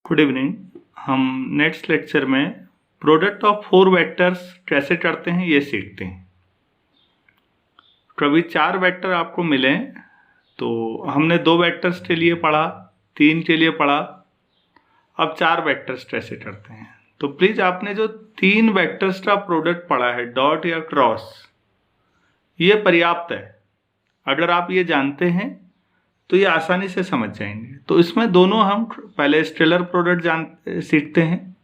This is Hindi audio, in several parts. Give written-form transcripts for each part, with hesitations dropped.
Good evening. हम नेक्स्ट लेक्चर में प्रोडक्ट ऑफ फोर वेक्टर्स कैसे करते हैं ये सीखते हैं। कभी चार वेक्टर आपको मिले तो हमने दो वेक्टर्स के लिए पढ़ा, तीन के लिए पढ़ा, अब चार वेक्टर्स कैसे करते हैं। तो प्लीज़ आपने जो तीन वेक्टर्स का प्रोडक्ट पढ़ा है डॉट या क्रॉस, ये पर्याप्त है। अगर आप ये जानते हैं तो ये आसानी से समझ जाएंगे। तो इसमें दोनों हम पहले स्केलर प्रोडक्ट सीखते हैं।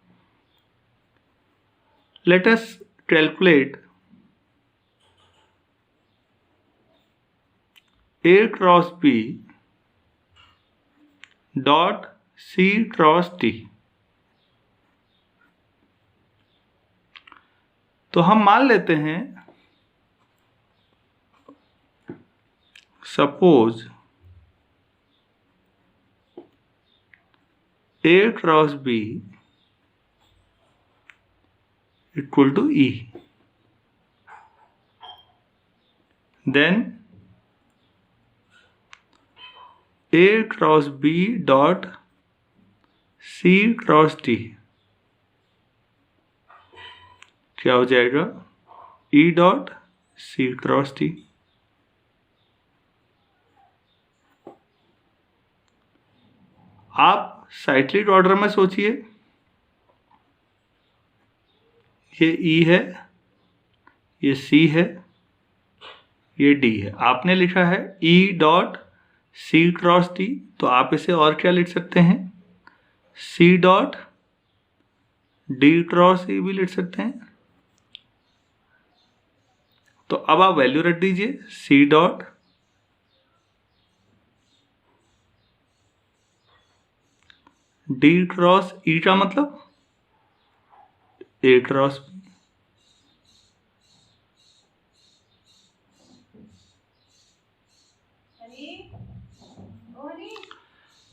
Let us calculate A cross B dot C cross D। तो हम मान लेते हैं, suppose A cross B equal to E, then A cross B dot C cross D क्या हो जाएगा? E dot C cross D। आप साइक्लिक ऑर्डर में सोचिए, ये E है, ये C है, ये D है। आपने लिखा है E dot C cross D, तो आप इसे और क्या लिख सकते हैं? C dot D cross E भी लिख सकते हैं। तो अब आप वैल्यू रख दीजिए, C dot D cross E का मतलब A क्रॉस B।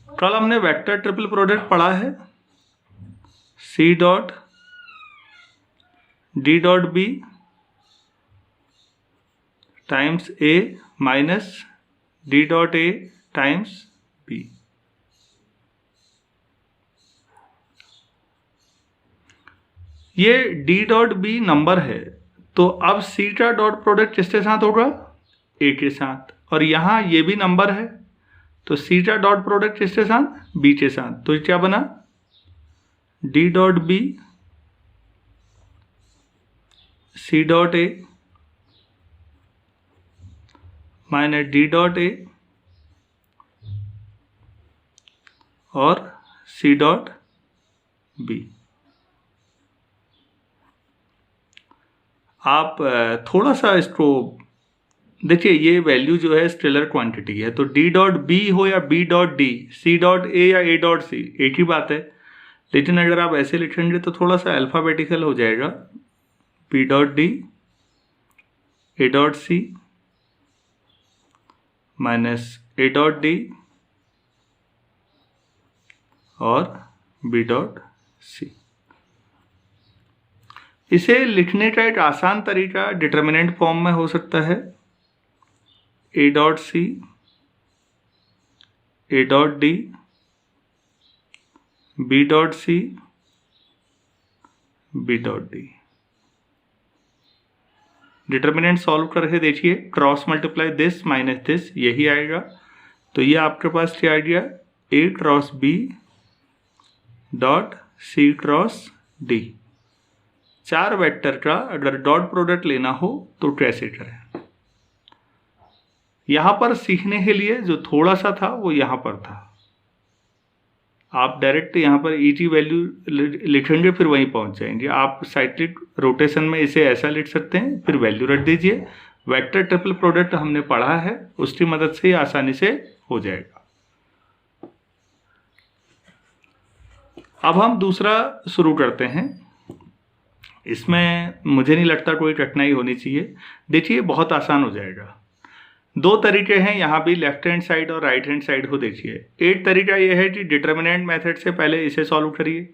कल हमने वेक्टर ट्रिपल प्रोडक्ट पढ़ा है, C dot D dot B times A minus D dot A times B। ये D डॉट B नंबर है, तो अब C का डॉट प्रोडक्ट किसके साथ होगा? A के साथ। और यहाँ ये भी नंबर है, तो C का डॉट प्रोडक्ट किसके साथ? B के साथ। तो क्या बना? D dot B C dot A minus D dot A और C डॉट B। आप थोड़ा सा इसको देखिए, ये वैल्यू जो है स्केलर क्वांटिटी है, तो D डॉट B हो या B dot D, C dot A या A डॉट C, एक ही बात है। लेकिन अगर आप ऐसे लिखेंगे तो थोड़ा सा अल्फ़ाबेटिकल हो जाएगा। B dot D A dot C minus A dot D और B डॉट C। इसे लिखने का एक आसान तरीका डिटर्मिनेंट फॉर्म में हो सकता है, A dot C A dot D B dot C B dot D। Determinant solve करके देखिए, cross multiply this minus this, यही आएगा। तो ये आपके पास क्या आ गया? A cross B dot C cross D। चार वेक्टर का अगर डॉट प्रोडक्ट लेना हो तो कैसे करें? यहाँ पर सीखने के लिए जो थोड़ा सा था वो यहाँ पर था। आप डायरेक्ट यहाँ पर E की वैल्यू लिखेंगे, फिर वहीं पहुँच जाएंगे। आप साइक्लिक रोटेशन में इसे ऐसा लिख सकते हैं, फिर वैल्यू रख दीजिए। वेक्टर ट्रिपल प्रोडक्ट हमने पढ़ा है, उसकी मदद से आसानी से हो जाएगा। अब हम दूसरा शुरू करते हैं। इसमें मुझे नहीं लगता कोई कठिनाई होनी चाहिए। देखिए, बहुत आसान हो जाएगा। दो तरीके हैं यहाँ भी, लेफ्ट हैंड साइड और राइट हैंड साइड को देखिए। एक तरीका यह है कि डिटर्मिनेंट मेथड से पहले इसे सॉल्व करिए,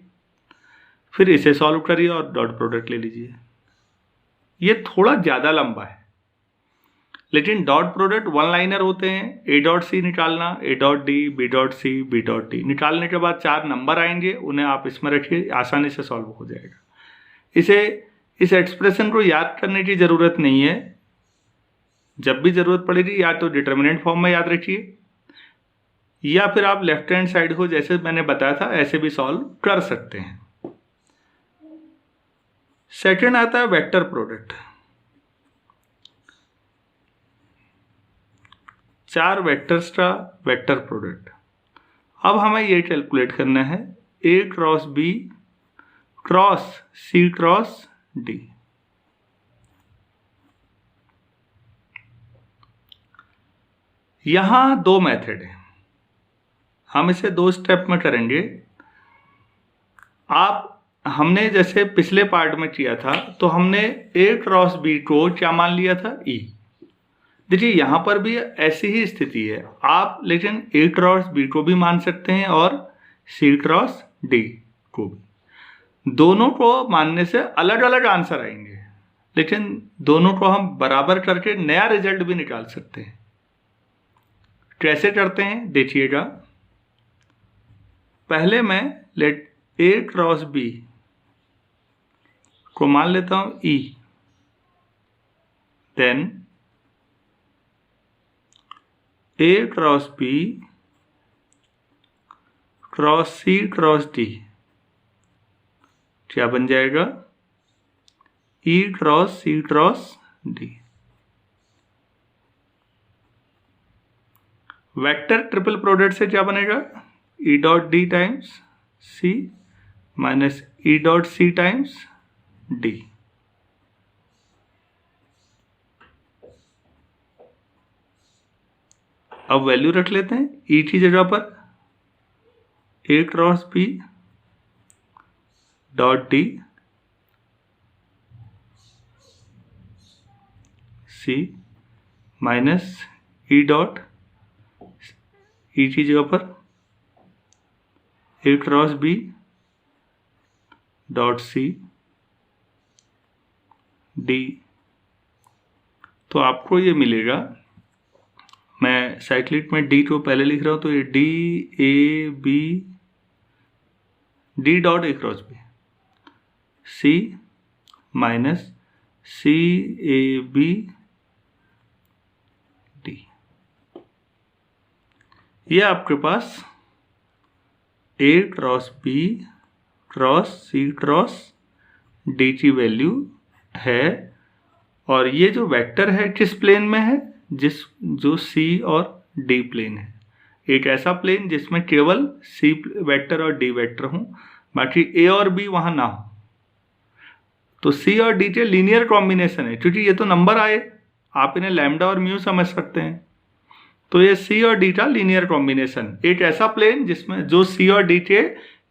फिर इसे सॉल्व करिए और डॉट प्रोडक्ट ले लीजिए। ये थोड़ा ज़्यादा लंबा है, लेकिन डॉट प्रोडक्ट वन लाइनर होते हैं। ए डॉट सी निकालना, A dot D, B dot C, B dot D निकालने के बाद 4 नंबर आएंगे, उन्हें आप इसमें रखिए, आसानी से सॉल्व हो जाएगा। इस एक्सप्रेशन को याद करने की ज़रूरत नहीं है, जब भी ज़रूरत पड़ेगी या तो डिटर्मिनेंट फॉर्म में याद रखिए, या फिर आप लेफ्ट हैंड साइड को जैसे मैंने बताया था ऐसे भी सॉल्व कर सकते हैं। सेकंड आता है वेक्टर प्रोडक्ट। 4 वेक्टर्स का वेक्टर प्रोडक्ट। अब हमें ये कैलकुलेट करना है A cross B cross C cross D. यहां 2 मेथड है, हम इसे 2 स्टेप में करेंगे। हमने जैसे पिछले पार्ट में किया था तो हमने ए क्रॉस बी को क्या मान लिया था, ई। देखिए यहां पर भी ऐसी ही स्थिति है, आप लेकिन ए क्रॉस बी को भी मान सकते हैं और सी क्रॉस डी को भी। दोनों को मानने से अलग अलग आंसर आएंगे, लेकिन दोनों को हम बराबर करके नया रिजल्ट भी निकाल सकते हैं। कैसे करते हैं देखिएगा। पहले मैं लेट ए क्रॉस बी को मान लेता हूं E, then A cross B cross C cross D क्या बन जाएगा, E cross C cross D. Vector triple product से क्या बनेगा, E dot D times C minus E dot C times D. अब वैल्यू रख लेते हैं ई की जगह पर A cross B dot D C minus E dot E की जगह पर A cross B dot C D. तो आपको ये मिलेगा, मैं साइक्लिक में डी को पहले लिख रहा हूं तो ये D A B D dot A cross B C minus C A B D. ये आपके पास A cross B cross C cross D की वैल्यू है। और ये जो वेक्टर है किस प्लेन में है, जो सी और डी प्लेन है। एक ऐसा प्लेन जिसमें केवल सी वेक्टर और डी वेक्टर हों, बाकी ए और बी वहां ना हो। तो सी और डी के लीनियर कॉम्बिनेशन है, क्योंकि ये तो नंबर आए, आप इन्हें लैम्डा और म्यू समझ सकते हैं। तो ये सी और डी का लीनियर कॉम्बिनेशन, एक ऐसा प्लेन जिसमें जो सी और डी के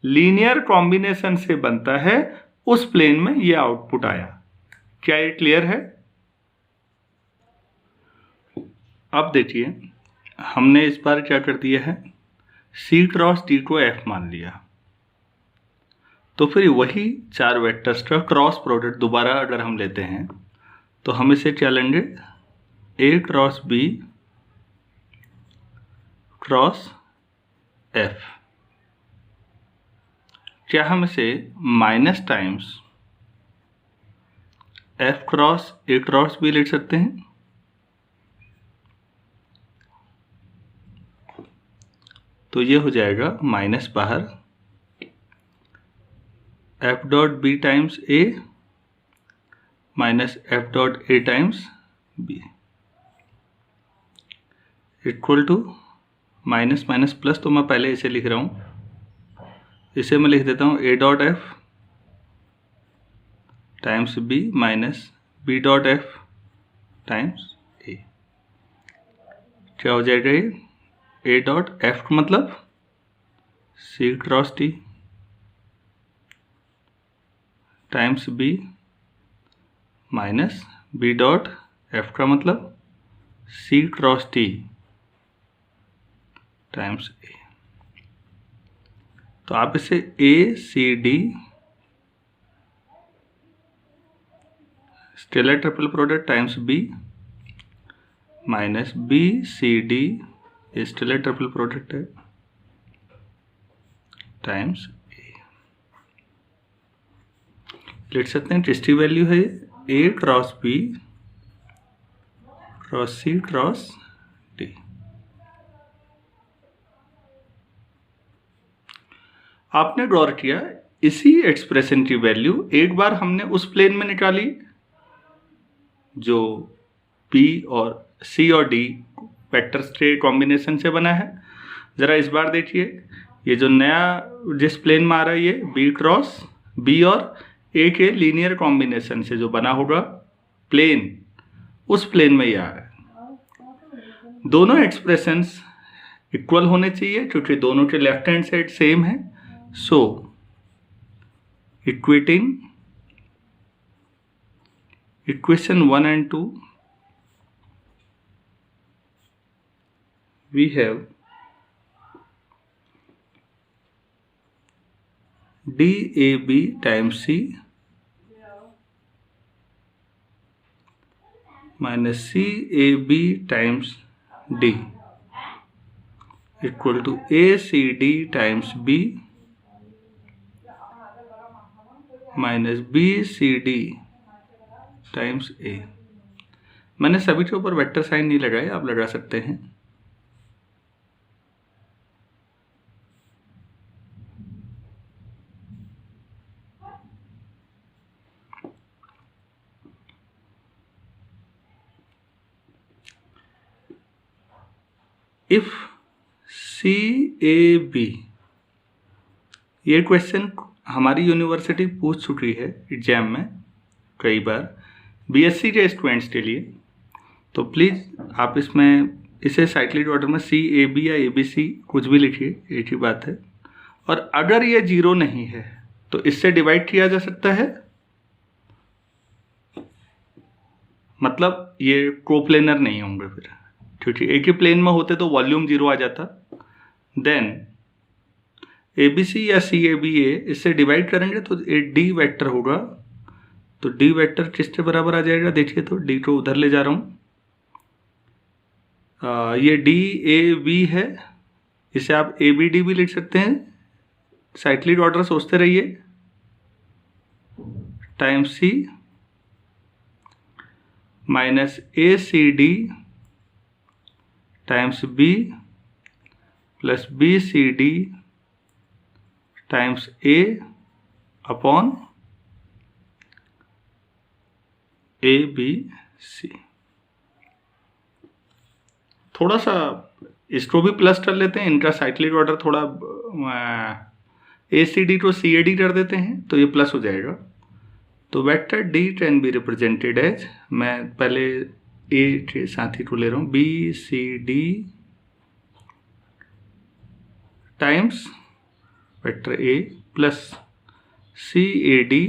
लीनियर कॉम्बिनेशन से बनता है, उस प्लेन में ये आउटपुट आया। क्या ये क्लियर है? अब देखिए हमने इस बार क्या कर दिया है, सी क्रॉस डी को एफ मान लिया। तो फिर वही 4 वेक्टर्स का क्रॉस प्रोडक्ट दोबारा अगर हम लेते हैं तो हम इसे क्या लेंगे, A cross B cross F. क्या हम इसे minus times F cross A cross B लिख सकते हैं? तो ये हो जाएगा माइनस बाहर F dot B times A minus F dot A times B equal to minus minus plus. तो मैं पहले इसे लिख रहा हूँ, इसे मैं लिख देता हूँ A dot F times B minus B dot F times A. क्या हो जाएगा ये, ए डॉट एफ का मतलब C cross T times B minus B dot F का मतलब C cross T times A. तो आप इसे A C D scalar triple product times B minus B C D still a triple product है टाइम्स ए। लिख सकते हैं टेस्टी वैल्यू है A cross B cross C cross D. आपने ड्रॉ किया, इसी एक्सप्रेशन की वैल्यू एक बार हमने उस प्लेन में निकाली जो P और C और D वेक्टर्स के कॉम्बिनेशन से बना है। ज़रा इस बार देखिए, ये जो नया जिस प्लेन में आ रहा है ये B क्रॉस B और A के लीनियर कॉम्बिनेशन से जो बना होगा प्लेन, उस प्लेन में ये आ रहा है। दोनों एक्सप्रेशंस इक्वल होने चाहिए क्योंकि दोनों के लेफ्ट हैंड साइड सेम है। सो equating equation 1 and 2, we have DAB times C minus CAB times D equal to ACD times B minus B C D times A. मैंने सभी के ऊपर वेक्टर साइन नहीं लगाए, आप लगा सकते हैं। इफ सी ए बी, ये क्वेश्चन हमारी यूनिवर्सिटी पूछ चुकी है एग्जाम में कई बार बीएससी के स्टूडेंट्स के लिए, तो प्लीज़ आप इसमें इसे साइक्लिक ऑर्डर में सी ए बी या ए बी सी कुछ भी लिखिए, एक ही बात है। और अगर ये जीरो नहीं है तो इससे डिवाइड किया जा सकता है, मतलब ये कोप्लेनर नहीं होंगे फिर, क्योंकि एक ही प्लेन में होते तो वॉल्यूम जीरो आ जाता। देन ए बी सी या सी ए बी ए इससे डिवाइड करेंगे तो एक डी वेक्टर होगा, तो डी वेक्टर किसके बराबर आ जाएगा देखिए, तो डी को उधर ले जा रहा हूँ। ये डी ए बी है, इसे आप ए बी डी भी लिख सकते हैं, साइक्लिक ऑर्डर सोचते रहिए। Times C minus A C D times B plus B C D times A upon A B C. थोड़ा सा इसको भी प्लस कर लेते हैं, इनका साइक्लिक ऑर्डर थोड़ा ए सी डी को सी ए डी कर देते हैं तो ये प्लस हो जाएगा। तो vector D can be represented as, मैं पहले ए के साथ ही को ले रहा हूँ, B C D times vector A plus C A D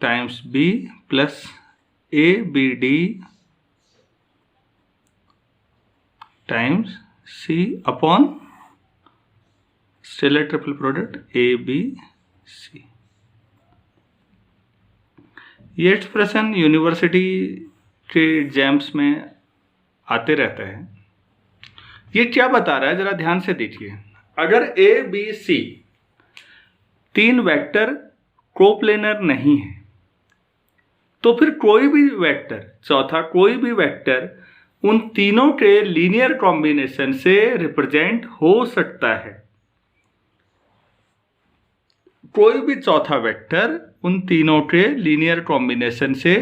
times B plus A B D times C upon scalar triple product A B C. ये एक्सप्रेशन यूनिवर्सिटी के एग्जाम्स में आते रहते हैं। ये क्या बता रहा है जरा ध्यान से देखिए, अगर ए बी सी तीन वेक्टर कोप्लेनर नहीं है तो फिर कोई भी वेक्टर, चौथा कोई भी वेक्टर उन तीनों के लीनियर कॉम्बिनेशन से रिप्रेजेंट हो सकता है। कोई भी चौथा वेक्टर उन तीनों के लीनियर कॉम्बिनेशन से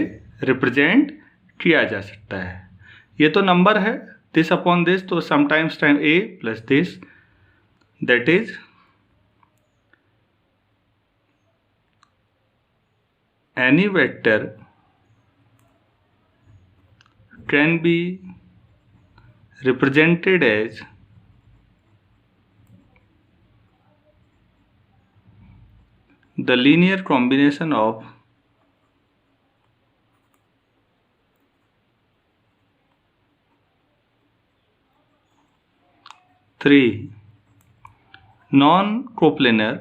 रिप्रेजेंट किया जा सकता है। ये तो नंबर है, दिस अपॉन दिस, तो sometimes time A plus this, that is any vector can be represented as the linear combination of three non-coplanar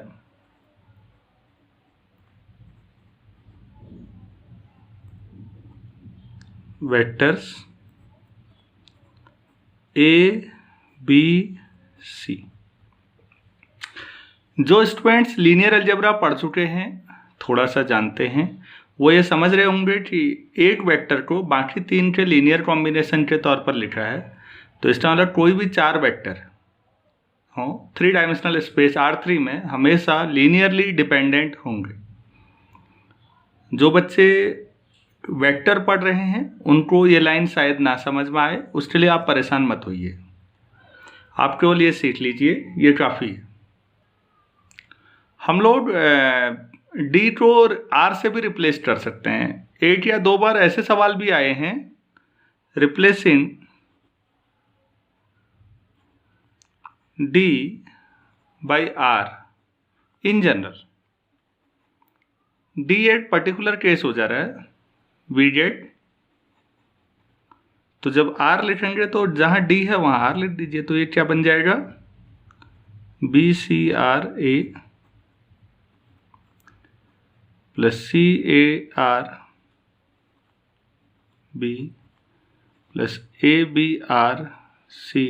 vectors A B C. जो स्टूडेंट्स लीनियर अलजेब्रा पढ़ चुके हैं, थोड़ा सा जानते हैं, वो ये समझ रहे होंगे कि एक वेक्टर को बाकी तीन के लीनियर कॉम्बिनेशन के तौर पर लिखा है। तो इसका मतलब कोई भी चार वेक्टर हो 3 डायमेंशनल स्पेस R3 में हमेशा लीनियरली डिपेंडेंट होंगे। जो बच्चे वेक्टर पढ़ रहे हैं उनको ये लाइन शायद ना समझ में आए, उसके लिए आप परेशान मत होइए, आप केवल ये सीख लीजिए, ये काफ़ी है। हम लोग डी को आर से भी रिप्लेस कर सकते हैं। एक या दो बार ऐसे सवाल भी आए हैं, replacing D by R in general. D एक पर्टिकुलर केस हो जा रहा है, वी जेड, तो जब आर लिखेंगे तो जहां डी है वहां आर लिख दीजिए। तो ये क्या बन जाएगा, B C R A plus C A R B plus A B R C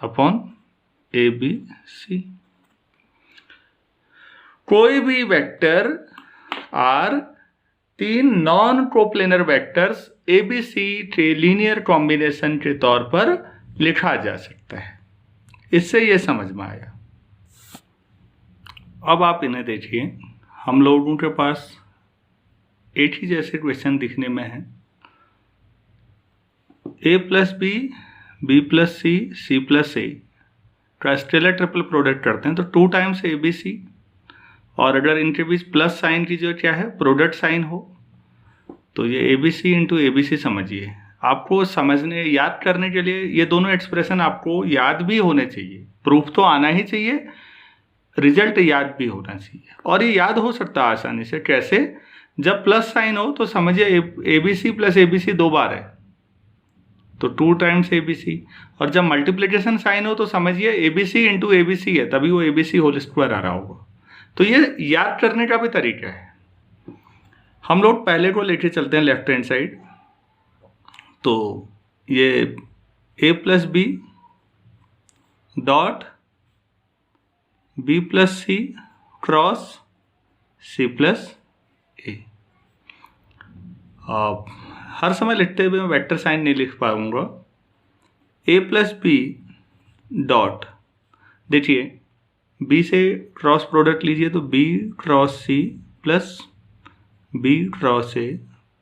upon A B C. कोई भी वेक्टर आर तीन non coplanar vectors A B C के लीनियर कॉम्बिनेशन के तौर पर लिखा जा सकता है। इससे ये समझ में आया। अब आप इन्हें देखिए, हम लोगों के पास एक ही जैसे क्वेश्चन दिखने में है। ए प्लस बी, बी प्लस सी, सी प्लस ए का स्केलर ट्रिपल प्रोडक्ट करते हैं तो 2 टाइम्स ए बी सी, और अगर इनके बीच प्लस साइन की जो क्या है प्रोडक्ट साइन हो तो ये A B C into A B C समझिए। आपको समझने याद करने के लिए ये दोनों एक्सप्रेशन आपको याद भी होने चाहिए, प्रूफ तो आना ही चाहिए, रिजल्ट याद भी होना चाहिए। और ये याद हो सकता है आसानी से। कैसे, जब प्लस साइन हो तो समझिए A B C plus A B C 2 बार है तो 2 टाइम्स ए बी सी, और जब मल्टीप्लिकेशन साइन हो तो समझिए A B C into A B C है, तभी वो A B C whole square आ रहा होगा। तो ये याद करने का भी तरीका है। हम लोग पहले को लेके चलते हैं लेफ्ट हैंड साइड। तो ये A plus B dot B plus C cross C plus A. हर समय लिखते हुए मैं वेक्टर साइन नहीं लिख पाऊंगा। ए प्लस बी डॉट, देखिए बी से क्रॉस प्रोडक्ट लीजिए तो B cross C plus B cross A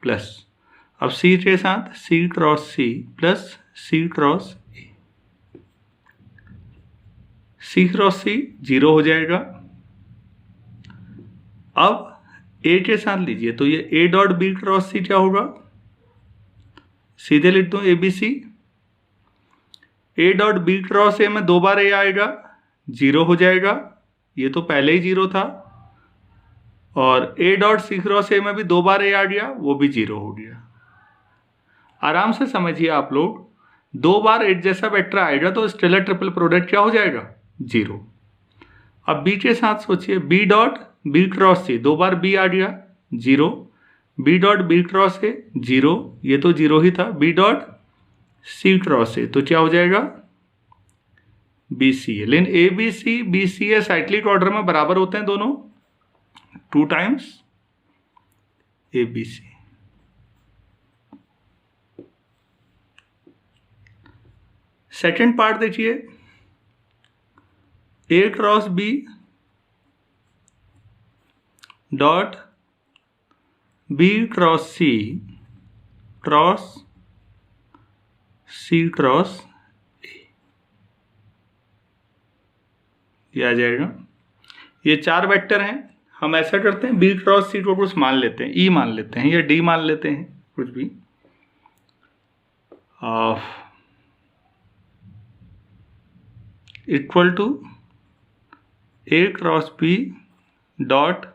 plus, अब सी के साथ C cross C plus C cross A. C cross C 0 हो जाएगा। अब ए के साथ लीजिए तो ये A dot B cross C क्या होगा, सीधे लिख दो A B C. A dot B cross A में 2 बार ए आएगा, 0 हो जाएगा, ये तो पहले ही 0 था। और ए डॉट सी क्रॉस ए में भी 2 बार ए आ गया, वो भी 0 हो गया। आराम से समझिए आप लोग, 2 बार एक जैसा वेक्टर आएगा तो स्केलर ट्रिपल प्रोडक्ट क्या हो जाएगा, 0। अब बी के साथ सोचिए, B dot B cross C, 2 बार बी आ गया, 0। B dot B cross A 0, ये तो 0 ही था। B dot C cross A तो क्या हो जाएगा, बी सी ए। लेकिन A B C B C A cyclic order में बराबर होते हैं दोनों, 2 times A B C. Second part देखिए, A cross B dot B cross C cross C cross ए, ये आ जाएगा। ये 4 वेक्टर हैं। हम ऐसा करते हैं, बी क्रॉस सी को कुछ मान लेते हैं, ई मान लेते हैं या डी मान लेते हैं, कुछ भी। Equal to A cross B dot,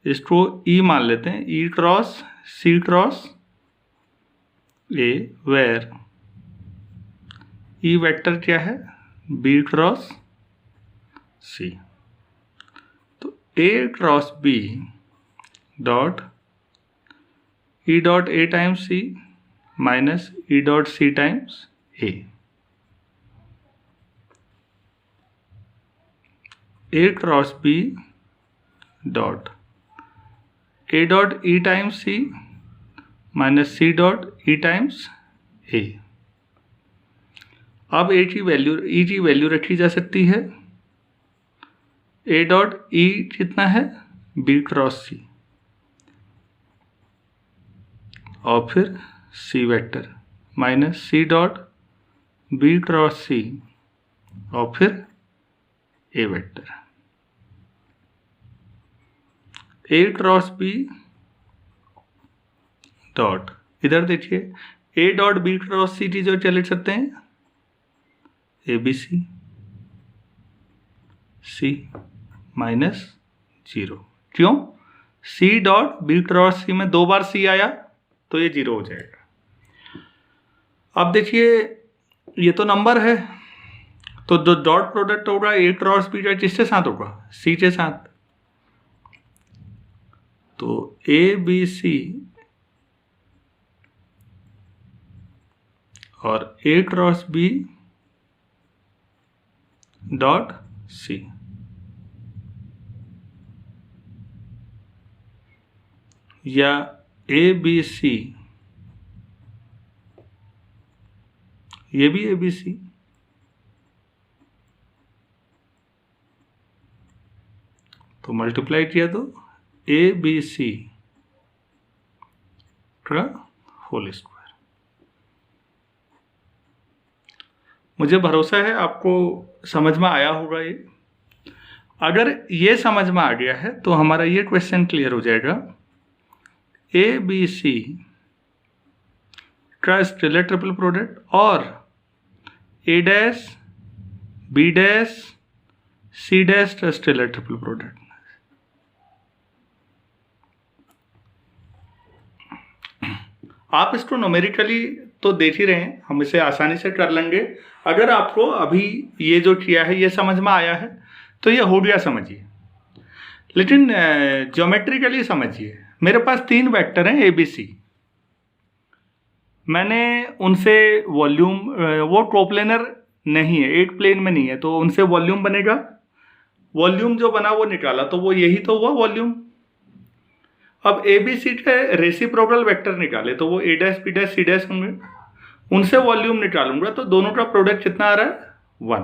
इसको ई मान लेते हैं, E cross C cross A, where E vector क्या है, बी क्रॉस सी। तो A cross B dot E dot A times C minus E dot C times A cross B dot A dot E times C minus C dot E times A. अब ए की वैल्यू रखी जा सकती है। ए डॉट ई कितना है, बी क्रॉस सी, और फिर C vector minus C dot B cross C, और फिर A vector. A cross B dot, इधर देखिए A dot B cross C की जो क्या लिख सकते हैं, ए बी सी सी माइनस 0। क्यों, सी डॉट बी क्रॉस सी में 2 बार सी आया तो ये 0 हो जाएगा। अब देखिए ये तो नंबर है, तो जो डॉट प्रोडक्ट होगा ए क्रॉस बी का किसके साथ होगा, सी के साथ। तो ए बी सी और ए क्रॉस बी डॉट सी, या ए बी सी, ये भी ए बी सी, तो मल्टीप्लाई किया तो ए बी सी का होल स्क्वायर। मुझे भरोसा है आपको समझ में आया होगा ये। अगर ये समझ में आ गया है तो हमारा ये क्वेश्चन क्लियर हो जाएगा। ए बी सी का स्केलर ट्रिपल प्रोडक्ट और A dash B dash C dash का स्केलर ट्रिपल प्रोडक्ट। आप इसको न्यूमेरिकली तो देख ही रहे हैं, हम इसे आसानी से कर लेंगे। अगर आपको अभी ये जो किया है ये समझ में आया है तो ये हो गया समझिए, लेकिन ज्योमेट्रिकली समझिए। मेरे पास 3 वेक्टर हैं ए बी सी, मैंने उनसे वॉल्यूम, वो कोप्लेनर नहीं है, एक प्लेन में नहीं है, तो उनसे वॉल्यूम बनेगा। वॉल्यूम जो बना वो निकाला, तो वो यही तो हुआ वॉल्यूम। अब ए बी सी के रेसिप्रोकल वेक्टर निकाले तो वो A dash B dash C dash होंगे, उनसे वॉल्यूम निकालूंगा तो दोनों का प्रोडक्ट कितना आ रहा है, 1।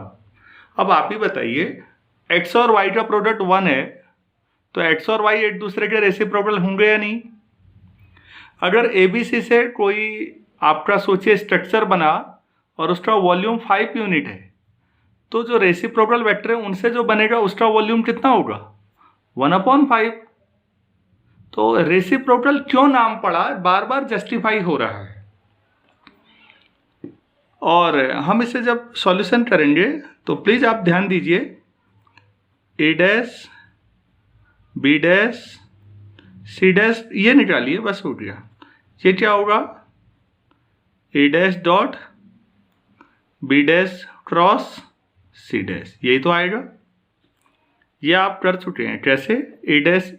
अब आप ही बताइए, एक्स और वाई का प्रोडक्ट 1 है तो एक्स और वाई एक दूसरे के रेसिप्रोकल होंगे या नहीं। अगर ए बी सी से कोई आपका सोचिए स्ट्रक्चर बना और उसका वॉल्यूम 5 यूनिट है, तो जो रेसिप्रोकल वेक्टर है उनसे जो बनेगा उसका वॉल्यूम कितना होगा, 1/5। तो रेसिप्रोकल क्यों नाम पड़ा, बार बार जस्टिफाई हो रहा है। और हम इसे जब सॉल्यूशन करेंगे तो प्लीज आप ध्यान दीजिए, A dash B dash C dash ये निकालिए, बस हो गया। ये क्या होगा, A dash dot B dash cross C dash, यही तो आएगा। ये आप कर चुके हैं। कैसे, ए डैश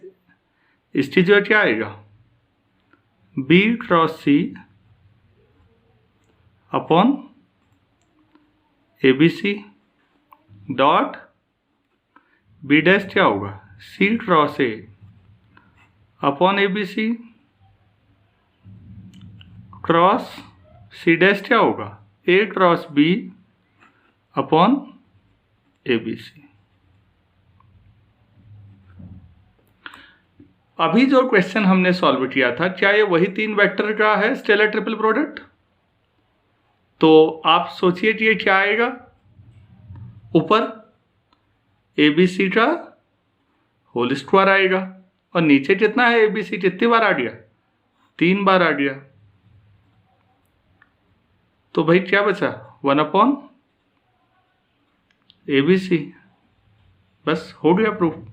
इसकी जो क्या आएगा, B cross C upon A B C dot B dash क्या होगा, C cross A upon A B C cross C dash क्या होगा, A cross B upon A B C. अभी जो क्वेश्चन हमने सॉल्व किया था, क्या ये वही 3 वेक्टर का है स्केलर ट्रिपल प्रोडक्ट? तो आप सोचिए कि ये क्या आएगा, ऊपर ए बी सी का होल स्क्वायर आएगा, और नीचे कितना है, ए बी सी कितनी बार आ गया, 3 बार आ गया। तो भाई क्या बचा, 1/, ए बी सी, बस हो गया प्रूफ।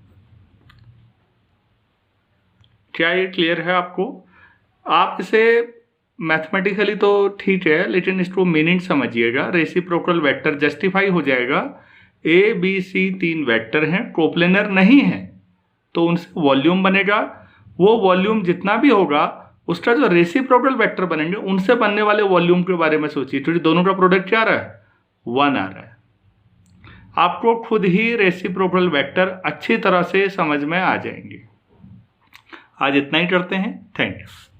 क्या ये क्लियर है आपको? आप इसे मैथमेटिकली तो ठीक है, लेकिन इसको मीनिंग समझिएगा। रेसिप्रोकल वेक्टर जस्टिफाई हो जाएगा, ए बी सी 3 वेक्टर हैं, कोप्लेनर नहीं है, तो उनसे वॉल्यूम बनेगा। वो वॉल्यूम जितना भी होगा उसका जो रेसिप्रोकल वेक्टर बनेंगे उनसे बनने वाले वॉल्यूम के बारे में सोचिए, क्योंकि दोनों का प्रोडक्ट क्या आ रहा है, 1 आ रहा है। आपको खुद ही रेसिप्रोकल वेक्टर अच्छी तरह से समझ में आ जाएंगे। आज इतना ही करते हैं। Thank you.